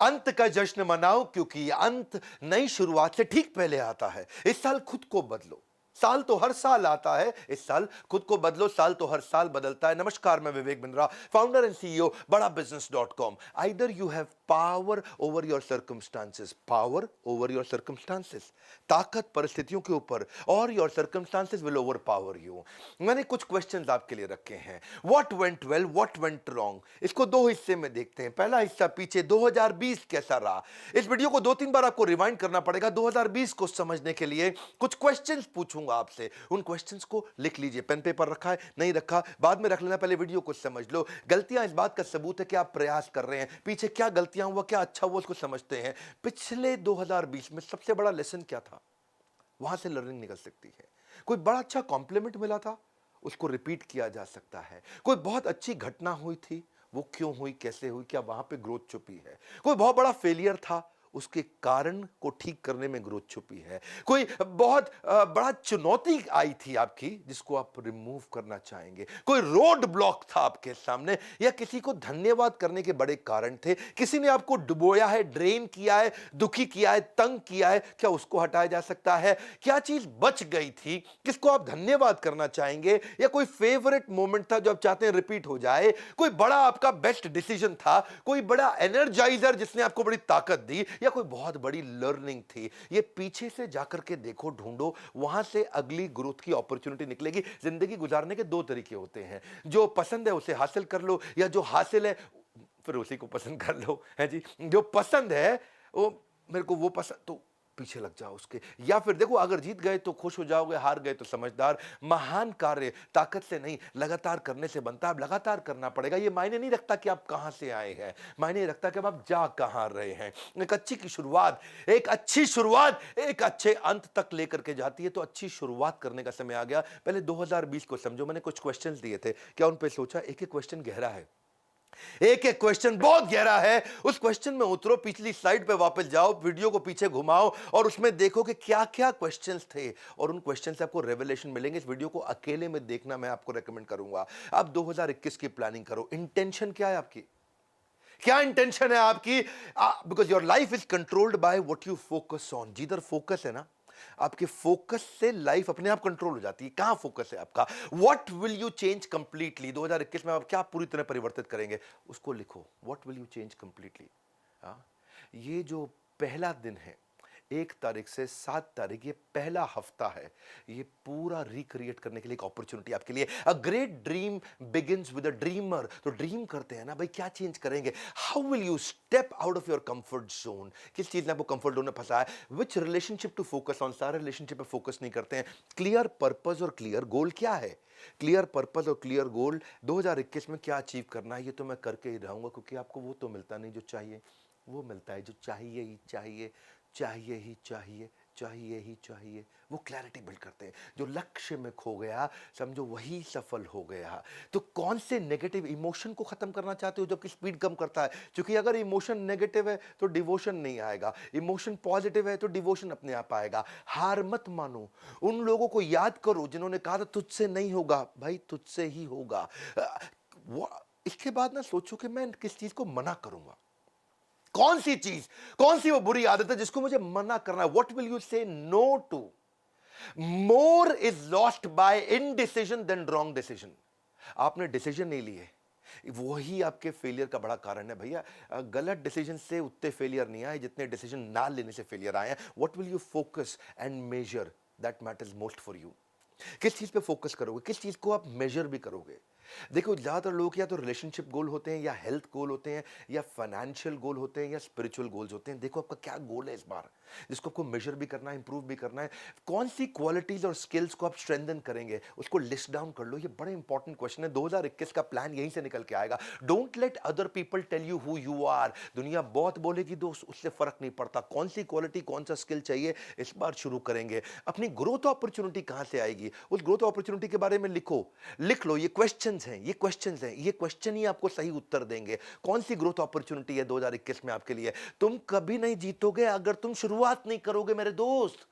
अंत का जश्न मनाओ क्योंकि अंत नई शुरुआत से ठीक पहले आता है। इस साल खुद को बदलो। साल तो हर साल आता है, इस साल खुद को बदलो। साल तो हर साल बदलता है। नमस्कार, मैं Vivek Bindra, founder and CEO बड़ा business .com। Either you have power over your circumstances, power over your circumstances, ताकत परिस्थितियों के ऊपर, और your circumstances will over power you. मैंने कुछ क्वेश्चंस आपके लिए रखे हैं। What went well, what went wrong, इसको दो हिस्से में देखते हैं। पहला हिस्सा पीछे 2020 कैसा रहा। इस वीडियो को 2-3 बार आपको रिवाइंड करना पड़ेगा 2020 को समझने के लिए। कुछ क्वेश्चंस पूछूंगा आपसे, उन क्वेश्चंस को लिख लीजिए। पेन पेपर रखा है, नहीं रखा बाद में रख लेना, पहले वीडियो को समझ लो। गलतियां इस बात का सबूत है कि आप प्रयास कर रहे हैं। पीछे क्या गलतियां हुआ, क्या अच्छा हुआ, उसको समझते हैं। पिछले 2020 में सबसे बड़ा लेसन क्या था, वहां से लर्निंग निकल सकती है। कोई बड़ा अच्छा कॉम्प्लीमेंट मिला था, उसको रिपीट किया जा सकता है। कोई बहुत अच्छी घटना हुई थी, वो क्यों हुई, कैसे हुई, क्या वहां पे ग्रोथ छुपी है। कोई बहुत बड़ा फेलियर था, उसके कारण को ठीक करने में ग्रोथ छुपी है। कोई बहुत बड़ा चुनौती आई थी आपकी, जिसको आप रिमूव करना चाहेंगे। कोई रोड ब्लॉक था आपके सामने, या किसी को धन्यवाद करने के बड़े कारण थे। किसी ने आपको डुबोया है, ड्रेन किया है, दुखी किया है, तंग किया है, क्या उसको हटाया जा सकता है। क्या चीज बच गई थी, किसको आप धन्यवाद करना चाहेंगे। या कोई फेवरेट मोमेंट था जो आप चाहते हैं रिपीट हो जाए। कोई बड़ा आपका बेस्ट डिसीजन था, कोई बड़ा एनर्जाइजर जिसने आपको बड़ी ताकत दी, या कोई बहुत बड़ी लर्निंग थी। ये पीछे से जाकर के देखो, ढूंढो, वहां से अगली ग्रोथ की अपॉर्चुनिटी निकलेगी। जिंदगी गुजारने के दो तरीके होते हैं, जो पसंद है उसे हासिल कर लो, या जो हासिल है फिर उसी को पसंद कर लो, है जी। जो पसंद है वो, मेरे को वो पसंद, तो पीछे लग जाओ उसके। या फिर देखो, अगर जीत गए तो खुश हो जाओगे, हार गए तो समझदार। महान कार्य ताकत से नहीं, लगातार करने से बनता है। अब लगातार करना पड़ेगा। ये मायने नहीं रखता कि आप कहां से आए हैं, मायने रखता कि अब आप जा कहां रहे हैं। एक अच्छी की शुरुआत, एक अच्छी शुरुआत एक अच्छे अंत तक लेकर के जाती है। तो अच्छी शुरुआत करने का समय आ गया। पहले 2020 को समझो। मैंने कुछ क्वेश्चंस दिए थे, क्या उन पे सोचा। एक एक क्वेश्चन गहरा है, एक एक क्वेश्चन बहुत गहरा है। उस क्वेश्चन में उतरो, पिछली स्लाइड पे वापस जाओ, वीडियो को पीछे घुमाओ, और उसमें देखो कि क्या क्या क्वेश्चंस थे, और उन क्वेश्चन से आपको रेवलेशन मिलेंगे। इस वीडियो को अकेले में देखना मैं आपको रेकमेंड करूंगा। अब 2021 की प्लानिंग करो। इंटेंशन क्या है आपकी, क्या इंटेंशन है आपकी। Because your life is controlled by what you focus on. जिधर फोकस है ना, आपके फोकस से लाइफ अपने आप कंट्रोल हो जाती है। कहां फोकस है आपका। What will you change completely, 2021 में आप क्या पूरी तरह परिवर्तित करेंगे, उसको लिखो। What will you change completely. ये जो पहला दिन है, 1 तारीख से 7 तारीख, ये पहला हफ्ता है। ये पूरा रिक्रिएट करने के लिए एक अपॉर्चुनिटी आपके लिए। A great dream begins with a dreamer. तो ड्रीम करते हैं ना भाई, क्या चेंज करेंगे। How will you step out of your comfort zone. किस चीज ने आपको कंफर्ट जोन में फंसा है। विच रिलेशनशिप टू फोकस ऑन। सारे रिलेशनशिप पे फोकस नहीं करते हैं। क्लियर पर्पस और क्लियर गोल क्या है। क्लियर पर्पस और क्लियर गोल, 2021 में क्या अचीव करना है, ये तो मैं करके ही रहूंगा, क्योंकि आपको वो तो मिलता नहीं जो चाहिए। वो मिलता है जो चाहिए ही चाहिए, चाहिए ही चाहिए, चाहिए ही चाहिए। वो क्लैरिटी बिल्ड करते हैं। जो लक्ष्य में खो गया, समझो वही सफल हो गया। तो कौन से नेगेटिव इमोशन को खत्म करना चाहते हो जो कि स्पीड कम करता है। क्योंकि अगर इमोशन नेगेटिव है तो डिवोशन नहीं आएगा, इमोशन पॉजिटिव है तो डिवोशन अपने आप आएगा। हार मत मानो। उन लोगों को याद करो जिन्होंने कहा था तुझसे नहीं होगा, भाई तुझसे ही होगा। इसके बाद ना सोचो कि मैं किस चीज को मना करूंगा। कौन सी चीज, कौन सी वो बुरी आदत है जिसको मुझे मना करना है। What will you say no to. More is lost by indecision than wrong decision. आपने डिसीजन नहीं लिए, वही आपके फेलियर का बड़ा कारण है भैया। गलत डिसीजन से उतने फेलियर नहीं आए जितने डिसीजन ना लेने से फेलियर आए हैं। What will you focus and measure, that matters most for you. किस चीज पे फोकस करोगे, किस चीज को आप मेजर भी करोगे। देखो, ज्यादातर लोग या तो रिलेशनशिप गोल होते हैं, या हेल्थ गोल होते हैं, या फाइनेंशियल गोल होते हैं, या स्पिरिचुअल गोल्स होते हैं। देखो आपका क्या गोल है इस बार, जिसको आपको मेजर भी करना है, इंप्रूव भी करना है। कौन सी क्वालिटीज और स्किल्स को आप स्ट्रेंथन करेंगे, उसको लिस्ट डाउन कर लो। ये बड़े इंपॉर्टेंट क्वेश्चन है। 2021 का प्लान यहीं से निकल के आएगा। Don't let other people tell you who you are. दुनिया बहुत बोलेगी दोस्त, उससे फर्क नहीं पड़ता। कौन सी क्वालिटी, कौन सा स्किल चाहिए, इस बार शुरू करेंगे। अपनी ग्रोथ अपॉर्चुनिटी कहां से आएगी, उस ग्रोथ अपॉर्चुनिटी के बारे में लिखो, लिख लो। ये क्वेश्चंस हैं, ये क्वेश्चंस हैं, ये क्वेश्चन ही आपको सही उत्तर देंगे। कौन सी ग्रोथ अपॉर्चुनिटी है 2021 में आपके लिए। तुम कभी नहीं जीतोगे अगर तुम शुरुआत नहीं करोगे मेरे दोस्त।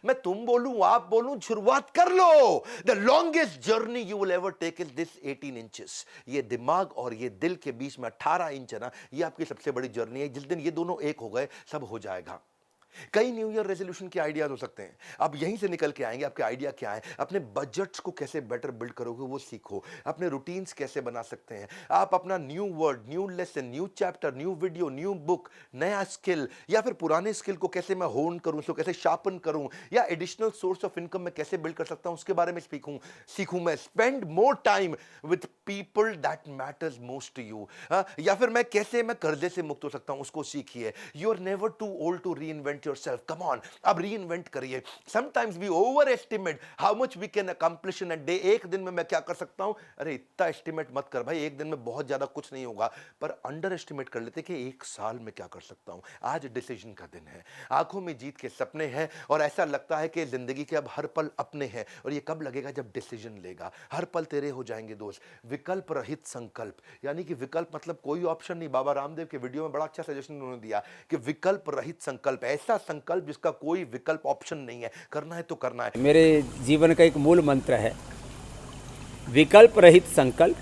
मैं तुम बोलूं आप बोलूं, शुरुआत कर लो। The longest journey you will ever take is this 18 inches. ये दिमाग और ये दिल के बीच में 18 इंच है ना, ये आपकी सबसे बड़ी जर्नी है। जिस दिन ये दोनों एक हो गए, सब हो जाएगा। कई न्यू ईयर रेजोल्यूशन के आइडियाज हो सकते हैं, आप यहीं से निकल के आएंगे। आपके आइडिया क्या है? अपने बजट्स को कैसे बेटर बिल्ड करोगे वो सीखो। अपने रूटीन्स कैसे बना सकते हैं आप? अपना new word, new lesson, new chapter, new video, new book, नया स्किल, या फिर पुराने स्किल को कैसे मैं होन करूं, उसको कैसे शार्पन करूं, या एडिशनल सोर्स ऑफ इनकम में कैसे बिल्ड कर सकता हूं, उसके बारे में सीखूं मैं। Spend more time with people that matters most to you. या फिर मैं कैसे मैं कर्जे से मुक्त हो सकता हूं, उसको सीखिए। You are never too old to reinvent yourself. Come on, अब रीइन्वेंट करिए। Sometimes we overestimate how much we can accomplish in a day. एक दिन में मैं क्या कर सकता हूं? अरे इतना एस्टिमेट मत कर भाई, एक दिन में बहुत ज्यादा कुछ नहीं होगा, पर अंडर एस्टिमेट कर लेते कि एक साल में क्या कर सकता हूं। आज डिसीजन का दिन है, आंखों में जीत के सपने हैं, और ऐसा लगता है कि जिंदगी के अब हर पल अपने हैं। और ये कब लगेगा? जब डिसीजन लेगा। हर पल तेरे हो जाएंगे दोस्त। विकल्प रहित संकल्प, यानी कि विकल्प मतलब कोई ऑप्शन नहीं। बाबा रामदेव के वीडियो में बड़ा अच्छा सजेशन उन्होंने दिया कि विकल्प रहित संकल्प, ऐसा संकल्प जिसका कोई विकल्प ऑप्शन नहीं है। करना है तो करना है। मेरे जीवन का एक मूल मंत्र है, विकल्प रहित संकल्प,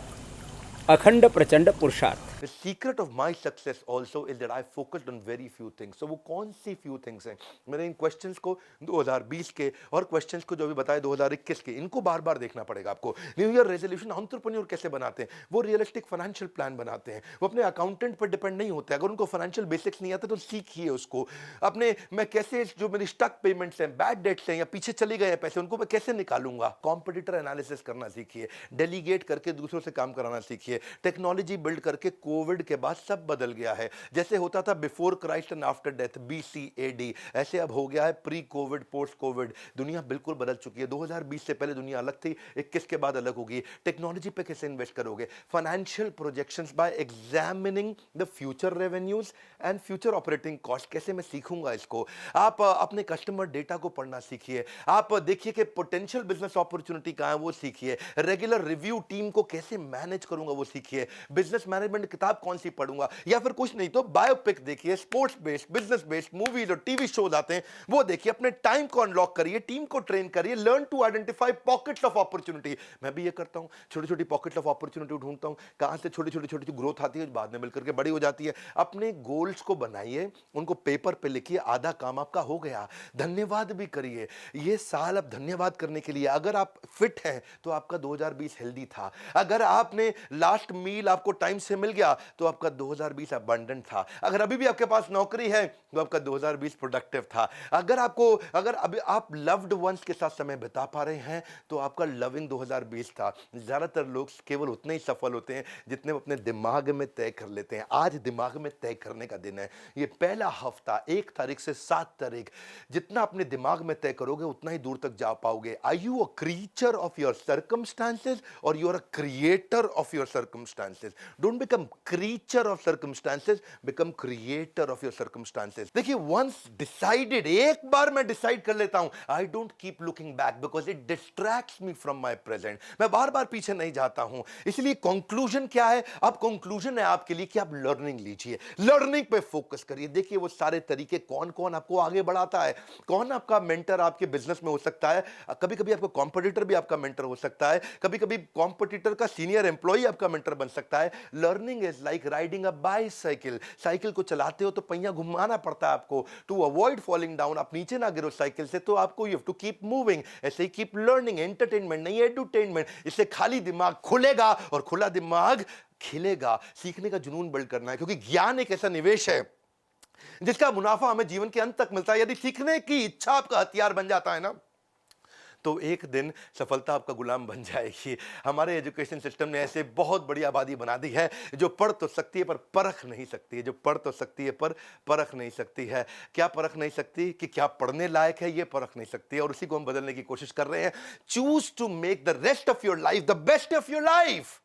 अखंड प्रचंड पुरुषार्थ। The secret of my success also is that I focused on very few things. So वो कौन सी few things हैं? मैंने इन क्वेश्चंस को 2020 के और क्वेश्चंस को जो भी बताए 2021 के, इनको बार बार देखना पड़ेगा आपको। न्यू ईयर रेजोल्यूशन एंटरप्रेन्योर कैसे बनाते हैं? वो रियलिस्टिक फाइनेंशियल प्लान बनाते हैं। वो अपने अकाउंटेंट पर डिपेंड नहीं होते। अगर उनको फाइनेंशियल बेसिक्स नहीं आता तो सीखिए उसको। अपने मैं कैसे जो मेरी स्टक पेमेंट्स हैं, बैड डेट्स हैं, या पीछे चले गए हैं पैसे, उनको मैं कैसे निकालूंगा। कॉम्पिटिटर एनालिसिस करना सीखिए। डेलीगेट करके दूसरों से काम कराना सीखिए। टेक्नोलॉजी बिल्ड करके कोविड के बाद सब बदल गया है। जैसे होता था before Christ and after death, BC-AD, ऐसे अब हो गया है प्री कोविड, पोस्ट कोविड। दुनिया बिल्कुल बदल चुकी है। 2020 से पहले दुनिया अलग थी, 21 के बाद अलग होगी। टेक्नोलॉजी पे कैसे इन्वेस्ट करोगे? Financial projections bye examining the future revenues and future operating cost. कैसे मैं सीखूंगा इसको? आप अपने कस्टमर डेटा को पढ़ना सीखिए। आप देखिए कि पोटेंशियल बिजनेस अपॉर्चुनिटी कहां है, वो सीखिए। रेगुलर रिव्यू टीम को कैसे मैनेज करूंगा, वो सीखिए। बिजनेस मैनेजमेंट किताब कौन सी पढ़ूंगा, या फिर कुछ नहीं तो बायोपिक देखिए। Sports based, business based movies और टीवी शोज आते हैं, वो देखिए। अपने टाइम को अनलॉक करिए, टीम को ट्रेन करिए। Learn to identify pockets of opportunity. मैं भी ये करता हूं, छोटी छोटी पॉकेट्स ऑफ अपॉर्चुनिटी ढूंढता हूं, कहां से छोटी छोटी छोटी ग्रोथ आती है, बाद में मिलकर के बड़ी हो जाती है। अपने गोल्स को बनाइए, उनको पेपर पे लिखिए। आधा काम आपका हो गया। धन्यवाद भी करिए। ये साल अब धन्यवाद करने के लिए। अगर आप फिट हैं तो आपका 2020 हेल्दी था। अगर आपने लास्ट मील आपको टाइम से मिल गया तो आपका 2020 अबंडेंट था। अगर अभी भी आपके पास नौकरी है तो आपका 2020 प्रोडक्टिव था। अगर अभी आप लव्ड वंस के साथ समय बिता पा रहे हैं तो आपका लविंग 2020 था। ज्यादातर लोग केवल उतने ही सफल होते हैं जितने वो अपने दिमाग में तय कर लेते हैं। आज दिमाग में तय करने का दिन है। ये पहला हफ्ता 1 तारीख से 7 तारीख, जितना अपने दिमाग में तय करोगे उतना ही दूर तक जा पाओगे। Are you a creature of your circumstances और you are a creator of your circumstances? Don't become creature of circumstances, become creator of your circumstances. देखिए, once decided, एक बार मैं डिसाइड कर लेता हूं, I don't keep looking back because it distracts me from my present. मैं बार बार पीछे नहीं जाता हूं। इसलिए कंक्लूजन क्या है? अब कंक्लूजन है आपके लिए कि आप लर्निंग लीजिए, लर्निंग पे फोकस करिए। देखिए वो सारे तरीके कौन कौन आपको आगे बढ़ाता है, कौन आपका मेंटर आपके बिजनेस में हो सकता है। कभी कभी आपका कॉम्पिटिटर भी आपका मेंटर हो सकता है, कभी कभी कॉम्पिटिटर का सीनियर एम्प्लॉय आपका मेंटर बन सकता है। Learning is like riding a bicycle. Cycle को चलाते हो तो पहिया घुमाना पड़ता है आपको, टू अवॉइड फॉलिंग डाउन। आप नीचे ना गिरो साइकिल से, तो आपको you have to keep moving. ऐसे ही कीप लर्निंग। एंटरटेनमेंट नहीं, एडुटेनमेंट। इससे खाली दिमाग खुलेगा और खुला दिमाग खिलेगा। सीखने का जुनून बिल्ड करना है, क्योंकि ज्ञान एक ऐसा निवेश है जिसका मुनाफा हमें जीवन के अंत तक मिलता है। यदि सीखने की इच्छा आपका हथियार बन जाता है ना, तो एक दिन सफलता आपका गुलाम बन जाएगी। हमारे एजुकेशन सिस्टम ने ऐसे बहुत बड़ी आबादी बना दी है जो पढ़ तो सकती है पर परख नहीं सकती है, जो पढ़ तो सकती है पर परख नहीं सकती है। क्या परख नहीं सकती? कि क्या पढ़ने लायक है, ये परख नहीं सकती है। और उसी को हम बदलने की कोशिश कर रहे हैं। Choose to make the rest of your life the best of your life.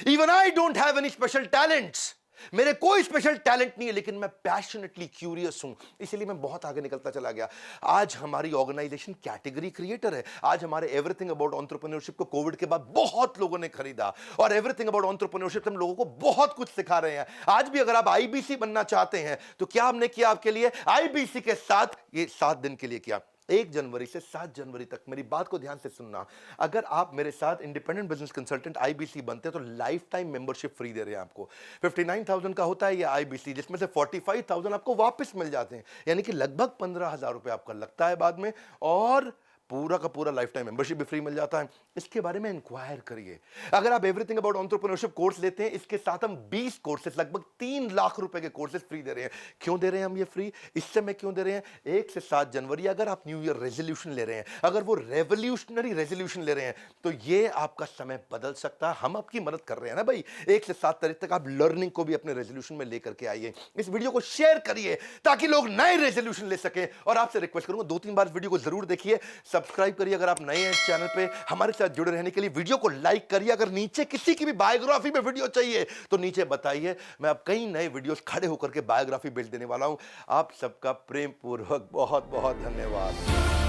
Even I don't have any special talents. मेरे कोई स्पेशल टैलेंट नहीं है, लेकिन मैं पैशनेटली क्यूरियस हूं, इसलिए मैं बहुत आगे निकलता चला गया। आज हमारी ऑर्गेनाइजेशन कैटेगरी क्रिएटर है। आज हमारे एवरीथिंग अबाउट एंटरप्रेन्योरशिप को कोविड के बाद बहुत लोगों ने खरीदा, और एवरीथिंग अबाउट एंटरप्रेन्योरशिप हम लोगों को बहुत कुछ सिखा रहे हैं। आज भी अगर आप आईबीसी बनना चाहते हैं तो क्या हमने किया आपके लिए? आईबीसी के साथ ये 7 दिन के लिए किया। 1 जनवरी से 7 जनवरी तक मेरी बात को ध्यान से सुनना। अगर आप मेरे साथ इंडिपेंडेंट बिजनेस कंसल्टेंट आईबीसी बनते हैं तो लाइफ टाइम मेंबरशिप फ्री दे रहे हैं आपको। 59,000 का होता है ये आईबीसी, जिसमें से 45,000 आपको वापस मिल जाते हैं, यानी कि लगभग 15,000 रुपए आपका लगता है बाद में, और पूरा का पूरा लाइफ टाइम मेंबरशिप भी फ्री मिल जाता है। इसके बारे में इंक्वायर करिए। अगर आप एवरीथिंग अबाउट एंटरप्रेन्योरशिप कोर्स लेते हैं, इसके साथ हम 20 कोर्सेज, लगभग 3 लाख रुपए के कोर्सेज फ्री दे रहे हैं। क्यों दे रहे हैं हम ये फ्री? इस समय क्यों दे रहे हैं? 1 से 7 जनवरी अगर आप न्यू ईयर रेजोल्यूशन ले रहे हैं, अगर वो रेवोल्यूशनरी रेजोल्यूशन ले रहे हैं, तो ये आपका समय बदल सकता है। हम आपकी मदद कर रहे हैं ना भाई। 1 से 7 तारीख तक आप लर्निंग को भी अपने रेजोल्यूशन में लेकर के आइए। इस वीडियो को शेयर करिए ताकि लोग नए रेजोल्यूशन ले सकें। और आपसे रिक्वेस्ट करूंगा 2-3 बार इस वीडियो को जरूर देखिए, सब्सक्राइब करिए अगर आप नए हैं इस चैनल पे। हमारे साथ जुड़े रहने के लिए वीडियो को लाइक करिए। अगर नीचे किसी की भी बायोग्राफी में वीडियो चाहिए तो नीचे बताइए, मैं अब कई नए वीडियोस खड़े होकर के बायोग्राफी भेज देने वाला हूं। आप सबका प्रेम पूर्वक बहुत बहुत धन्यवाद।